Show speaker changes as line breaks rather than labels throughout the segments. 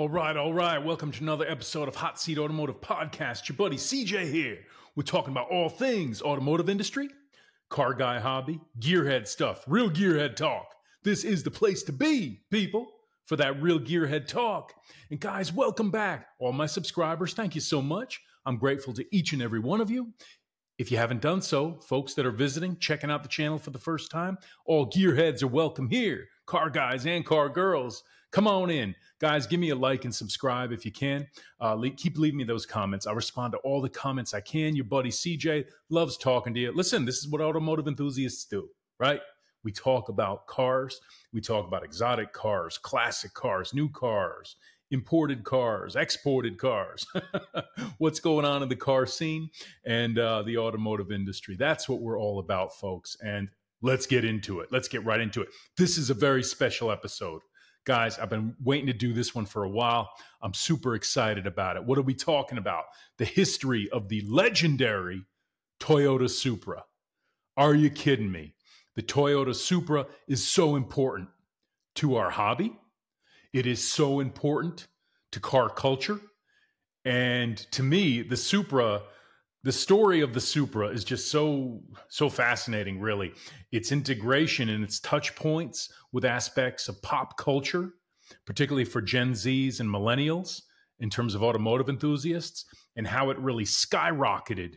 All right. Welcome to another episode of Hot Seat Automotive Podcast. Your buddy CJ here. We're talking about all things automotive industry, car guy hobby, gearhead stuff, real gearhead talk. This is the place to be, people, for that real gearhead talk. And guys, welcome back. All my subscribers, thank you so much. I'm grateful to each and every one of you. If you haven't done so, folks that are visiting, checking out the channel for the first time, all gearheads are welcome here. Car guys and car girls, come on in. Guys, give me a like and subscribe if you can. Keep leaving me those comments. I respond to all the comments I can. Your buddy CJ loves talking to you. Listen, this is what automotive enthusiasts do, right? We talk about cars. We talk about exotic cars, classic cars, new cars, imported cars, exported cars, what's going on in the car scene and the automotive industry. That's what we're all about, folks. And let's get into it. Let's get right into it. This is a very special episode. Guys, I've been waiting to do this one for a while. I'm super excited about it. What are we talking about? The history of the legendary Toyota Supra. Are you kidding me? The Toyota Supra is so important to our hobby. It is so important to car culture. And to me, the Supra, the story of the Supra is just so fascinating, really. Its integration and its touch points with aspects of pop culture, particularly for Gen Zs and millennials in terms of automotive enthusiasts, and how it really skyrocketed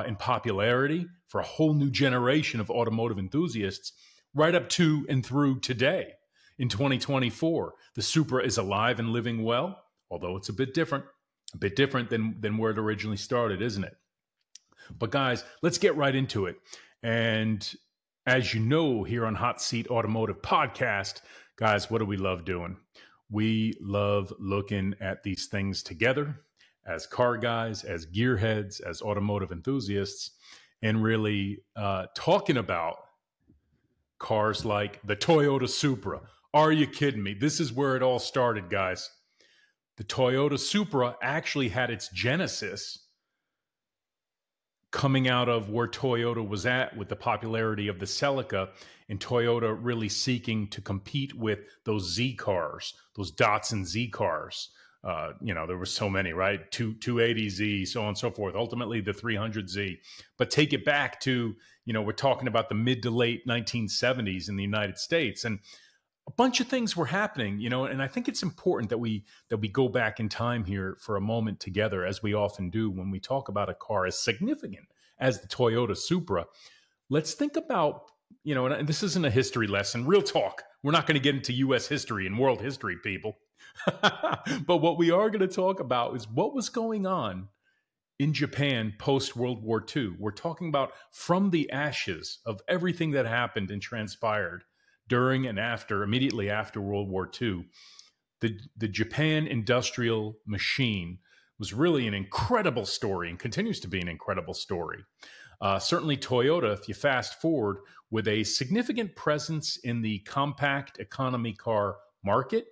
in popularity for a whole new generation of automotive enthusiasts right up to and through today. In 2024, the Supra is alive and living well, although it's a bit different than where it originally started, isn't it? But guys, let's get right into it. And as you know, here on Hot Seat Automotive Podcast, guys, what do we love doing? We love looking at these things together as car guys, as gearheads, as automotive enthusiasts, and really talking about cars like the Toyota Supra. Are you kidding me? This is where it all started, guys. The Toyota Supra actually had its genesis coming out of where Toyota was at with the popularity of the Celica, and Toyota really seeking to compete with those Z cars, those Datsun Z cars. There were so many, right? 280Z, so on and so forth. Ultimately, the 300Z. But take it back to, we're talking about the mid to late 1970s in the United States. And a bunch of things were happening, and I think it's important that we go back in time here for a moment together, as we often do when we talk about a car as significant as the Toyota Supra. Let's think about, and this isn't a history lesson, real talk. We're not going to get into U.S. history and world history, people. But what we are going to talk about is what was going on in Japan post-World War II. We're talking about from the ashes of everything that happened and transpired during and immediately after World War II, the Japan industrial machine was really an incredible story and continues to be an incredible story. Certainly Toyota, if you fast forward, with a significant presence in the compact economy car market,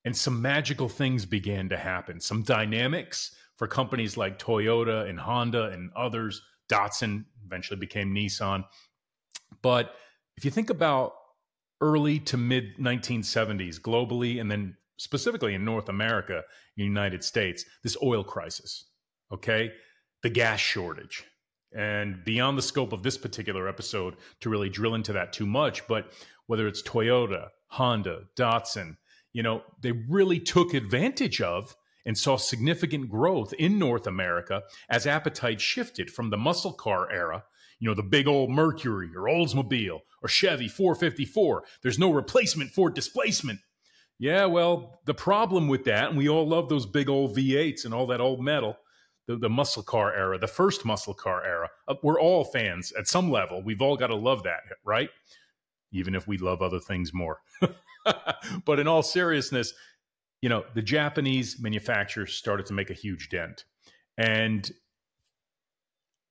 and some magical things began to happen. Some dynamics for companies like Toyota and Honda and others. Datsun eventually became Nissan. But if you think about early to mid 1970s globally, and then specifically in North America, United States, this oil crisis, okay? The gas shortage. And beyond the scope of this particular episode to really drill into that too much, but whether it's Toyota, Honda, Datsun, they really took advantage of and saw significant growth in North America as appetite shifted from the muscle car era, the big old Mercury or Oldsmobile or Chevy 454. There's no replacement for displacement. Yeah, well, the problem with that, and we all love those big old V8s and all that old metal, the muscle car era, the first muscle car era. We're all fans at some level. We've all got to love that, right? Even if we love other things more. But in all seriousness, the Japanese manufacturers started to make a huge dent. And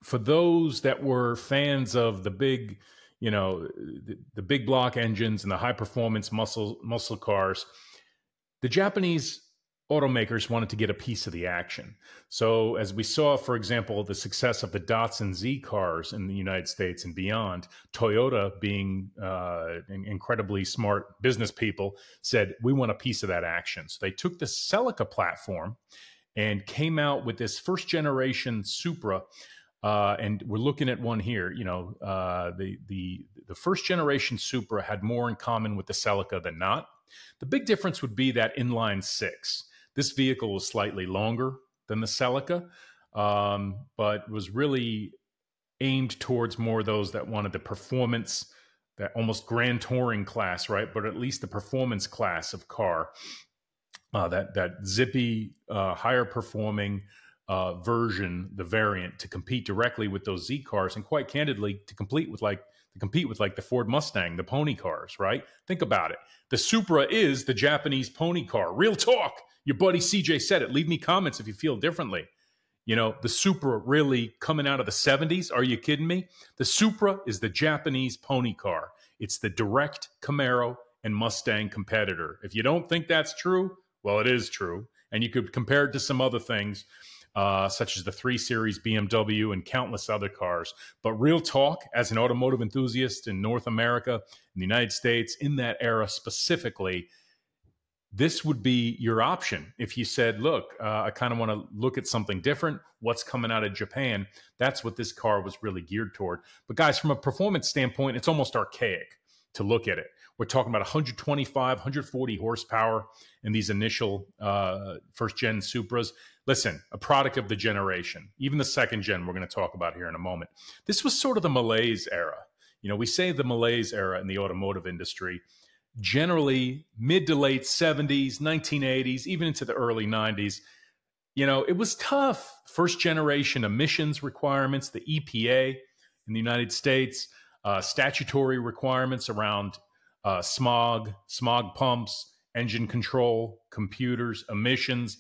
for those that were fans of the big, the big block engines and the high performance muscle cars, the Japanese automakers wanted to get a piece of the action. So, as we saw, for example, the success of the Datsun Z cars in the United States and beyond, Toyota, being incredibly smart business people, said, we want a piece of that action. So, they took the Celica platform and came out with this first generation Supra. And we're looking at one here. You know, the first generation Supra had more in common with the Celica than not. The big difference would be that inline six. This vehicle was slightly longer than the Celica, but was really aimed towards more those that wanted the performance, that almost grand touring class, right? But at least the performance class of car, that zippy, higher performing version, the variant, to compete directly with those Z cars, and quite candidly, to compete with like the Ford Mustang, the pony cars, right? Think about it. The Supra is the Japanese pony car. Real talk. Your buddy CJ said it. Leave me comments if you feel differently. You know, the Supra really coming out of the 70s. Are you kidding me? The Supra is the Japanese pony car. It's the direct Camaro and Mustang competitor. If you don't think that's true, well, it is true. And you could compare it to some other things, such as the 3 Series BMW and countless other cars. But real talk, as an automotive enthusiast in North America, in the United States, in that era specifically, this would be your option. If you said, look, I kind of want to look at something different, what's coming out of Japan, that's what this car was really geared toward. But guys, from a performance standpoint, it's almost archaic to look at it. We're talking about 125, 140 horsepower in these initial first-gen Supras. Listen, a product of the generation, even the second gen we're going to talk about here in a moment. This was sort of the malaise era. You know, we say the malaise era in the automotive industry, generally mid to late 70s, 1980s, even into the early 90s. You know, it was tough. First generation emissions requirements, the EPA in the United States, statutory requirements around smog pumps, engine control, computers, emissions,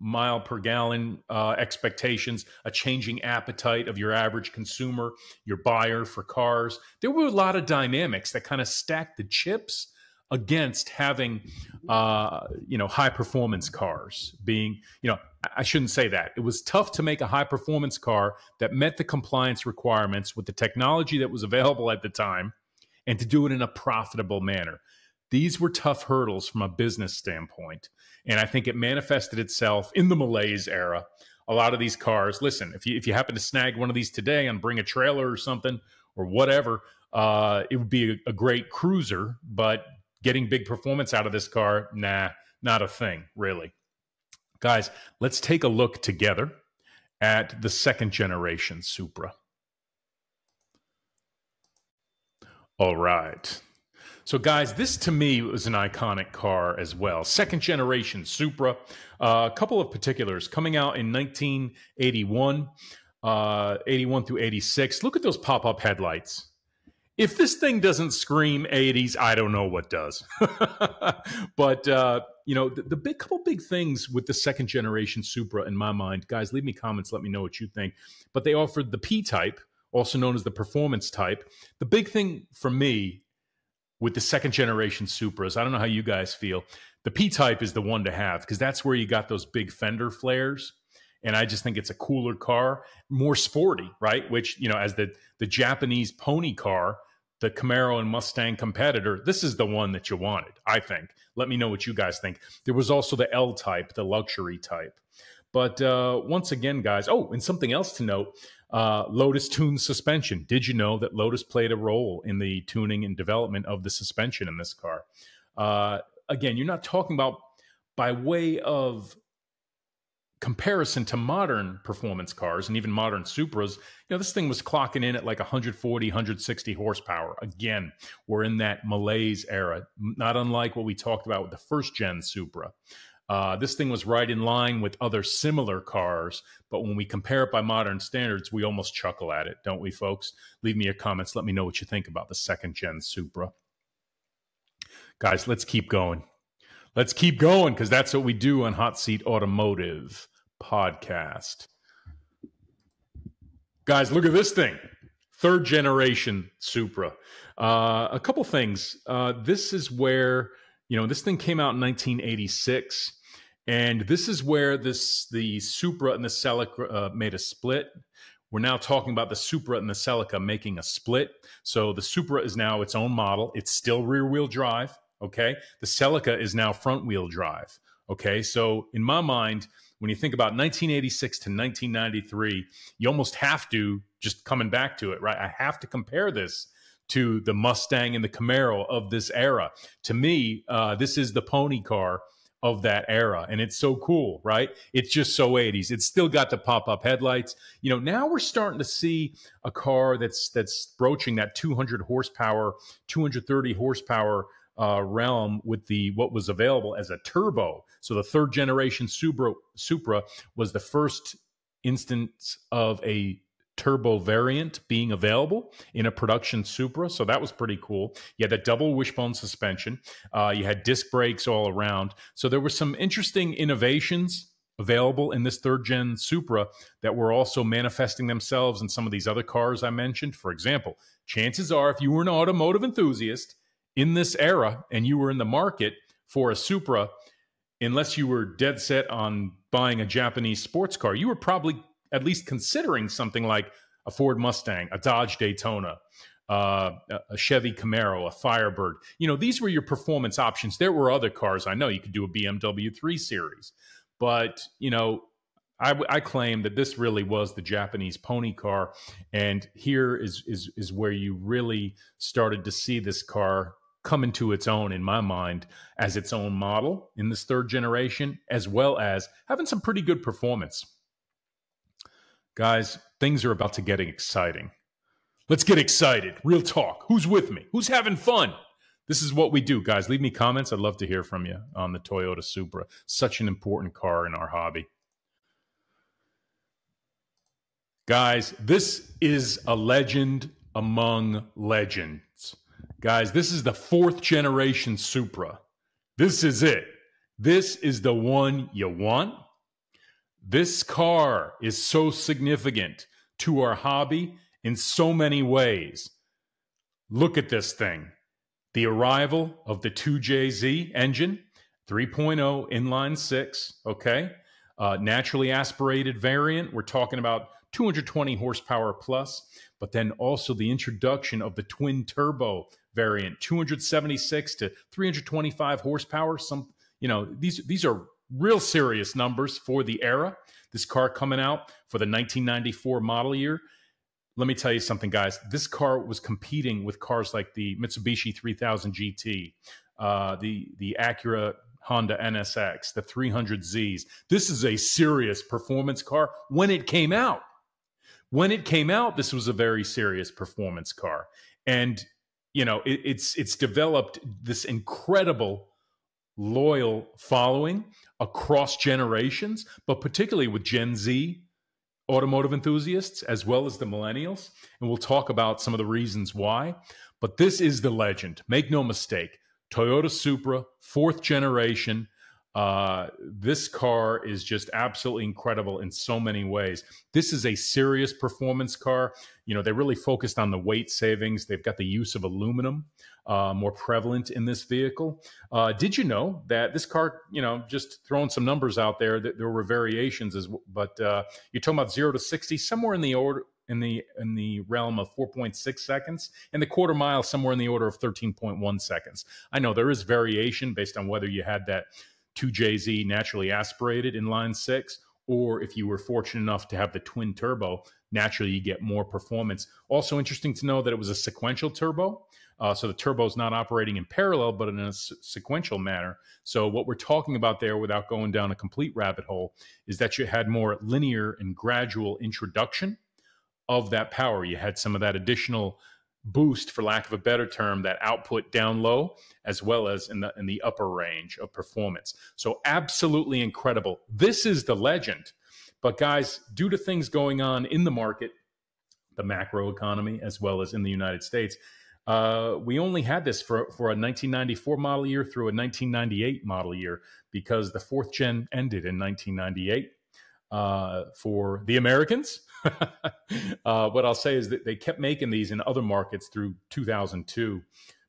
mile per gallon expectations, a changing appetite of your average consumer, your buyer for cars. There were a lot of dynamics that kind of stacked the chips against having, high performance cars being, I shouldn't say that. It was tough to make a high performance car that met the compliance requirements with the technology that was available at the time, and to do it in a profitable manner. These were tough hurdles from a business standpoint. And I think it manifested itself in the malaise era. A lot of these cars, listen, if you happen to snag one of these today and bring a trailer or something or whatever, it would be a great cruiser, but getting big performance out of this car, nah, not a thing, really. Guys, let's take a look together at the second generation Supra. All right. So, guys, this to me was an iconic car as well. Second generation Supra. A couple of particulars coming out in 1981, 81 through 86. Look at those pop-up headlights. If this thing doesn't scream 80s, I don't know what does. But, the couple big things with the second generation Supra in my mind, guys, leave me comments, let me know what you think. But they offered the P-Type, also known as the performance type. The big thing for me with the second generation Supras, I don't know how you guys feel, the P-Type is the one to have, because that's where you got those big fender flares. And I just think it's a cooler car, more sporty, right? Which, as the Japanese pony car, the Camaro and Mustang competitor, this is the one that you wanted, I think. Let me know what you guys think. There was also the L-Type, the luxury type. But once again, guys, and something else to note, Lotus tuned suspension. Did you know that Lotus played a role in the tuning and development of the suspension in this car? Again, you're not talking about by way of comparison to modern performance cars and even modern Supras. This thing was clocking in at like 140, 160 horsepower. Again, we're in that malaise era, not unlike what we talked about with the first gen Supra. This thing was right in line with other similar cars, but when we compare it by modern standards, we almost chuckle at it, don't we, folks? Leave me your comments. Let me know what you think about the second-gen Supra. Guys, let's keep going. Let's keep going, because that's what we do on Hot Seat Automotive Podcast. Guys, look at this thing. Third-generation Supra. A couple things. This is where... this thing came out in 1986, And this is where the Supra and the Celica made a split. We're now talking about the Supra and the Celica making a split. So the Supra is now its own model. It's still rear-wheel drive, okay? The Celica is now front-wheel drive, okay? So in my mind, when you think about 1986 to 1993, you almost have to, just coming back to it, right? I have to compare this to the Mustang and the Camaro of this era. To me, this is the pony car of that era, and it's so cool, right? It's just so 80s. It's still got the pop-up headlights. You know, now we're starting to see a car that's broaching that 200 horsepower, 230 horsepower realm with the what was available as a turbo. So the third generation Supra was the first instance of a turbo variant being available in a production Supra. So that was pretty cool. You had that double wishbone suspension. You had disc brakes all around. So there were some interesting innovations available in this third gen Supra that were also manifesting themselves in some of these other cars I mentioned. For example, chances are if you were an automotive enthusiast in this era and you were in the market for a Supra, unless you were dead set on buying a Japanese sports car, you were probably at least considering something like a Ford Mustang, a Dodge Daytona, a Chevy Camaro, a Firebird. You know, these were your performance options. There were other cars. I know you could do a BMW 3 Series. But, you know, I claim that this really was the Japanese pony car. And here is where you really started to see this car come into its own, in my mind, as its own model in this third generation, as well as having some pretty good performance. Guys, things are about to get exciting. Let's get excited. Real talk. Who's with me? Who's having fun? This is what we do, guys. Leave me comments. I'd love to hear from you on the Toyota Supra. Such an important car in our hobby. Guys, this is a legend among legends. Guys, this is the fourth generation Supra. This is it. This is the one you want. This car is so significant to our hobby in so many ways. Look at this thing. The arrival of the 2JZ engine, 3.0 inline six, okay? Naturally aspirated variant. We're talking about 220 horsepower plus, but then also the introduction of the twin turbo variant, 276 to 325 horsepower. Some, you know, these are real serious numbers for the era. This car coming out for the 1994 model year. Let me tell you something, guys. This car was competing with cars like the Mitsubishi 3000 GT, the Acura Honda NSX, the 300Zs. This is a serious performance car when it came out. When it came out, this was a very serious performance car. And, you know, it's developed this incredible loyal following across generations, but particularly with Gen Z automotive enthusiasts as well as the millennials. And we'll talk about some of the reasons why. But this is the legend. Make no mistake. Toyota Supra, fourth generation. This car is just absolutely incredible in so many ways. This is a serious performance car. You know, they really focused on the weight savings. They've got the use of aluminum more prevalent in this vehicle. Did you know that this car, you know, just throwing some numbers out there, that there were variations, but you're talking about 0 to 60 somewhere in the order, in the realm of 4.6 seconds, and the quarter mile somewhere in the order of 13.1 seconds. I know there is variation based on whether you had that 2JZ naturally aspirated inline six, or if you were fortunate enough to have the twin turbo, naturally you get more performance. Also interesting to know that it was a sequential turbo. So the turbo is not operating in parallel, but in a sequential manner. So what we're talking about there, without going down a complete rabbit hole, is that you had more linear and gradual introduction of that power. You had some of that additional boost, for lack of a better term, that output down low, as well as in the upper range of performance. So absolutely incredible. This is the legend. But guys, due to things going on in the market, the macro economy, as well as in the United States, we only had this for a 1994 model year through a 1998 model year, because the fourth gen ended in 1998 for the Americans. What I'll say is that they kept making these in other markets through 2002.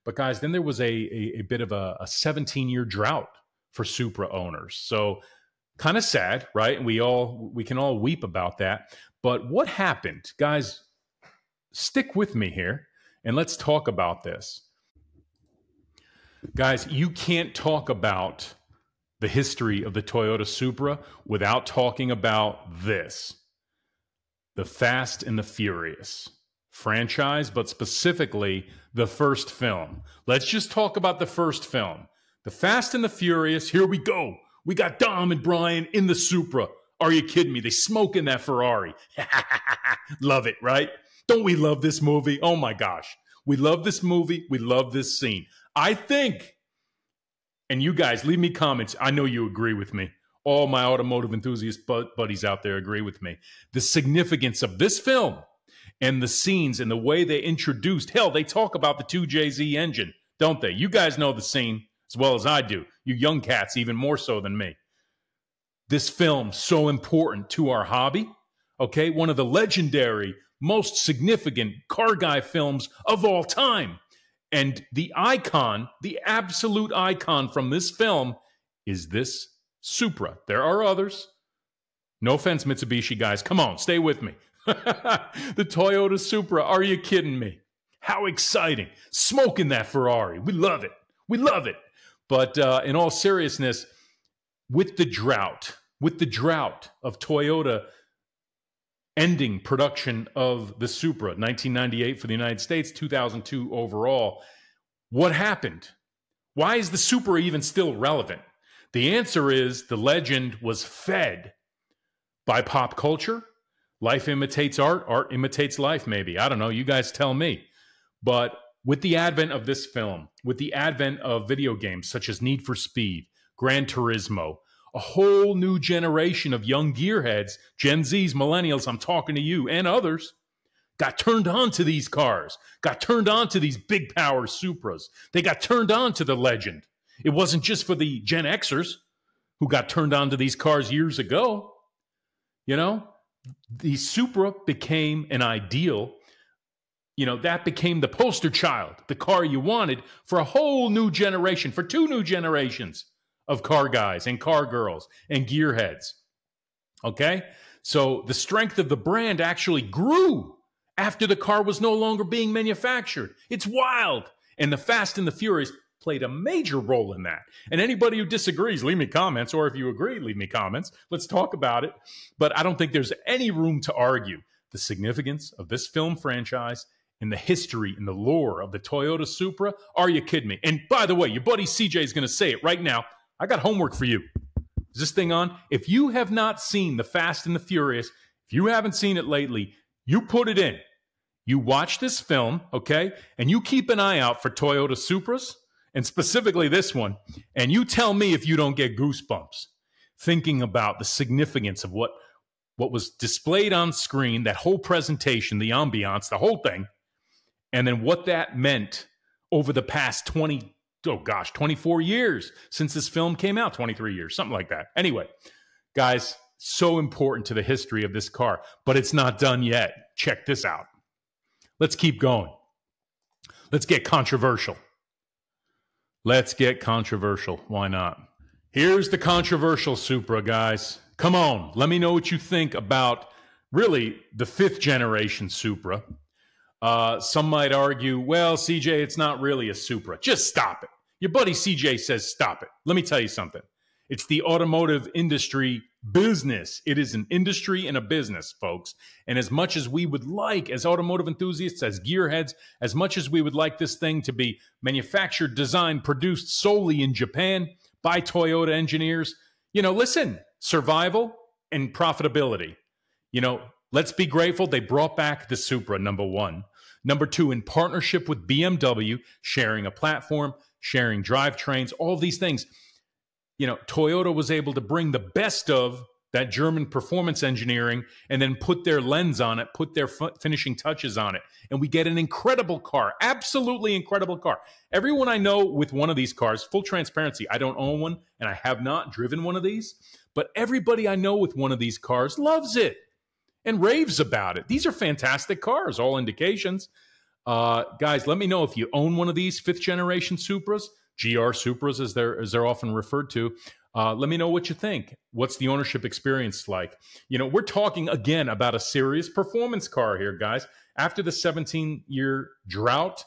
But guys, then there was a bit of a 17-year drought for Supra owners. So Kind of sad, right? And we can all weep about that. But what happened, guys? Stick with me here, and let's talk about this, guys. You can't talk about the history of the Toyota Supra without talking about this: the Fast and the Furious franchise, but specifically the first film. Let's just talk about the first film. The Fast and the Furious, here we go. We got Dom and Brian in the Supra. Are you kidding me? They smoke in that Ferrari. Love it, right? Don't we love this movie? Oh my gosh. We love this movie. We love this scene. I think, and you guys, leave me comments. I know you agree with me. All my automotive enthusiast buddies out there agree with me. The significance of this film and the scenes and the way they introduced, hell, they talk about the 2JZ engine, don't they? You guys know the scene as well as I do. You young cats, even more so than me. This film, so important to our hobby, okay? One of the legendary, most significant car guy films of all time. And the icon, the absolute icon from this film is this Supra. There are others. No offense, Mitsubishi guys. Come on, stay with me. The Toyota Supra. Are you kidding me? How exciting. Smoking that Ferrari. We love it. We love it. But in all seriousness, with the drought of Toyota ending production of the Supra, 1998 for the United States, 2002 overall, what happened? Why is the Supra even still relevant? The answer is the legend was fed by pop culture. Life imitates art, art imitates life, maybe. I don't know. You guys tell me. But with the advent of this film, with the advent of video games such as Need for Speed, Gran Turismo, a whole new generation of young gearheads, Gen Zs, millennials, I'm talking to you, and others, got turned on to these cars, got turned on to these big power Supras. They got turned on to the legend. It wasn't just for the Gen Xers who got turned on to these cars years ago. You know, the Supra became an ideal. You know, that became the poster child, the car you wanted for a whole new generation, for two new generations of car guys and car girls and gearheads. Okay? So the strength of the brand actually grew after the car was no longer being manufactured. It's wild. And the Fast and the Furious played a major role in that. And anybody who disagrees, leave me comments, or if you agree, leave me comments. Let's talk about it. But I don't think there's any room to argue the significance of this film franchise and the history and the lore of the Toyota Supra. Are you kidding me? And by the way, your buddy CJ is going to say it right now. I got homework for you. Is this thing on? If you have not seen The Fast and the Furious, if you haven't seen it lately, you put it in. You watch this film, okay? And you keep an eye out for Toyota Supras, and specifically this one, and you tell me if you don't get goosebumps thinking about the significance of what was displayed on screen, that whole presentation, the ambiance, the whole thing, and then what that meant over the past 24 years since this film came out, 23 years, something like that. Anyway, guys, so important to the history of this car, but it's not done yet. Check this out. Let's keep going. Let's get controversial. Let's get controversial. Why not? Here's the controversial Supra, guys. Come on. Let me know what you think about really the fifth generation Supra. Some might argue, well, CJ, it's not really a Supra. Just stop it. Your buddy CJ says stop it. Let me tell you something. It's the automotive industry business. It is an industry and a business, folks. And as much as we would like, as automotive enthusiasts, as gearheads, as much as we would like this thing to be manufactured, designed, produced solely in Japan by Toyota engineers, you know, listen, survival and profitability. You know, let's be grateful they brought back the Supra, number one. Number two, in partnership with BMW, sharing a platform, sharing drivetrains, all these things. You know, Toyota was able to bring the best of that German performance engineering and then put their lens on it, put their finishing touches on it. And we get an incredible car, absolutely incredible car. Everyone I know with one of these cars, full transparency, I don't own one and I have not driven one of these, but everybody I know with one of these cars loves it and raves about it. These are fantastic cars, all indications. Guys, let me know if you own one of these fifth generation Supras. GR Supras, as they're often referred to. Let me know what you think. What's the ownership experience like? You know, we're talking again about a serious performance car here, guys. After the 17-year drought,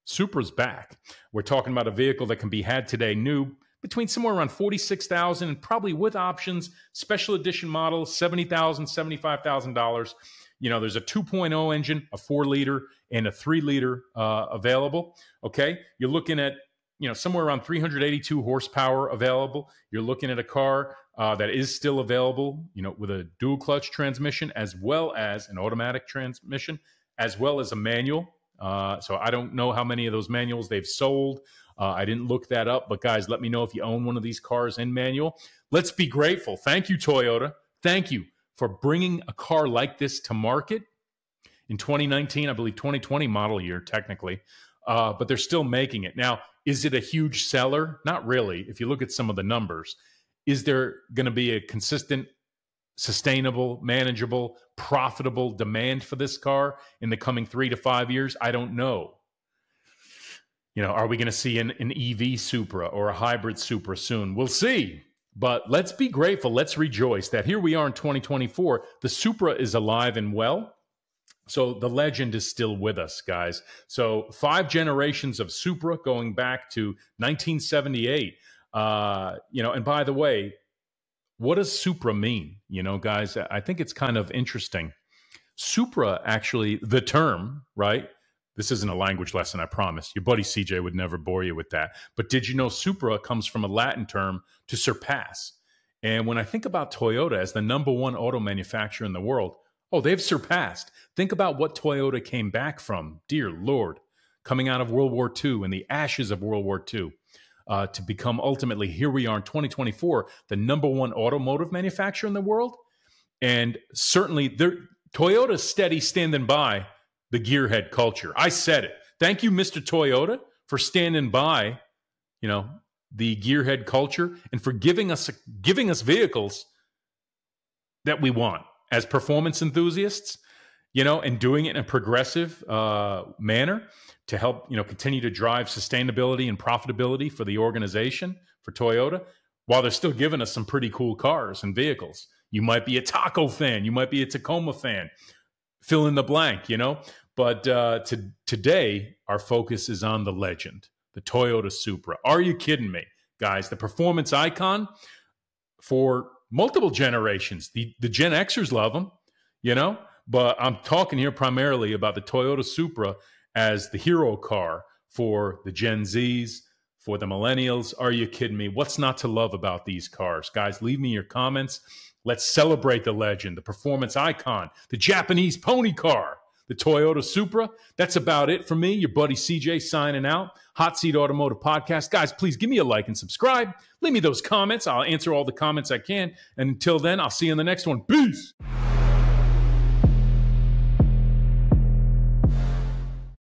Supra's back. We're talking about a vehicle that can be had today new between somewhere around $46,000 and probably with options, special edition model, $70,000, $75,000. You know, there's a 2.0 engine, a 4-liter, and a 3-liter available. Okay, you're looking at, you know, somewhere around 382 horsepower available. You're looking at a car that is still available, you know, with a dual clutch transmission as well as an automatic transmission, as well as a manual. So I don't know how many of those manuals they've sold. I didn't look that up, but guys, let me know if you own one of these cars in manual. Let's be grateful. Thank you, Toyota. Thank you for bringing a car like this to market in 2019, I believe 2020 model year, technically. But they're still making it. Now, is it a huge seller? Not really. If you look at some of the numbers, is there going to be a consistent, sustainable, manageable, profitable demand for this car in the coming 3 to 5 years? I don't know. You know, are we going to see an EV Supra or a hybrid Supra soon? We'll see. But let's be grateful. Let's rejoice that here we are in 2024. The Supra is alive and well. So the legend is still with us, guys. So 5 generations of Supra going back to 1978. You know, and by the way, what does Supra mean? You know, guys, I think it's kind of interesting. Supra, actually, the term, right? This isn't a language lesson, I promise. Your buddy CJ would never bore you with that. But did you know Supra comes from a Latin term to surpass? And when I think about Toyota as the #1 auto manufacturer in the world, oh, they've surpassed. Think about what Toyota came back from, dear Lord, coming out of World War II and the ashes of World War II to become ultimately, here we are in 2024, the #1 automotive manufacturer in the world. And certainly, Toyota's steady standing by the gearhead culture. I said it. Thank you, Mr. Toyota, for standing by, you know, the gearhead culture and for giving us vehicles that we want as performance enthusiasts, you know, and doing it in a progressive manner to help, you know, continue to drive sustainability and profitability for the organization, for Toyota, while they're still giving us some pretty cool cars and vehicles. You might be a Taco fan. You might be a Tacoma fan. Fill in the blank, you know. But today, our focus is on the legend, the Toyota Supra. Are you kidding me, guys? The performance icon for multiple generations. The Gen Xers love them, you know. But I'm talking here primarily about the Toyota Supra as the hero car for the Gen Zs, for the millennials. Are you kidding me? What's not to love about these cars? Guys, leave me your comments. Let's celebrate the legend, the performance icon, the Japanese pony car, the Toyota Supra. That's about it for me. Your buddy CJ signing out. Hot Seat Automotive Podcast. Guys, please give me a like and subscribe. Leave me those comments. I'll answer all the comments I can. And until then, I'll see you in the next one. Peace.